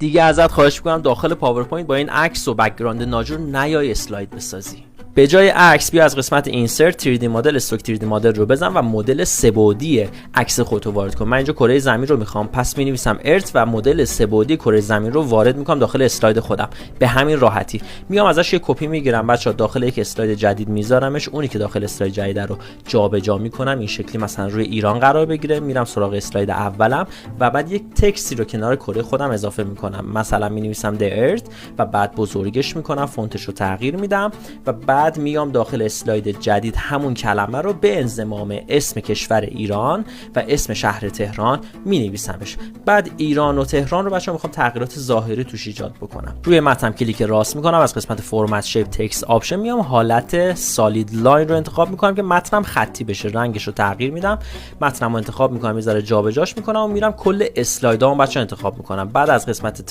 دیگه ازت خواهش میکنم داخل پاورپوینت با این عکس و بک‌گراند ناجور نیای اسلاید بسازی. به جای عکس بیا از قسمت اینسرت 3D مدل استوک 3D مدل رو بزن و مدل سه‌بعدی عکس خودتو وارد کن. من اینجا کره زمین رو میخوام، پس مینویسم ارت و مدل سه‌بعدی کره زمین رو وارد میکنم داخل اسلاید خودم. به همین راحتی میام ازش یه کپی میگیرم بچا، داخل یک اسلاید جدید میذارمش، اونی که داخل اسلاید جدید رو جابجا میکنم این شکلی مثلا روی ایران قرار بگیره، میرم سراغ اسلاید اولم و بعد یک تکستی رو کنار کره خودم اضافه میکنم، مثلا مینویسم د ارت و بعد بزرگش میکنم، فونتش رو تغییر میدم و بعد میام داخل اسلاید جدید همون کلمه رو به انضمام اسم کشور ایران و اسم شهر تهران مینویسمش. بعد ایران و تهران رو بچه‌ها میخوام تغییرات ظاهری توش ایجاد بکنم. روی متن کلیک راست میکنم، از قسمت فرمت شیپ تکست آپشن میام حالت سالید لاین رو انتخاب میکنم که متنم خطی بشه، رنگش رو تغییر میدم، متنمو انتخاب میکنم، یه ذره جابجاش میکنم و میرم کل اسلایدامو بچه‌ها انتخاب میکنم. بعد از قسمت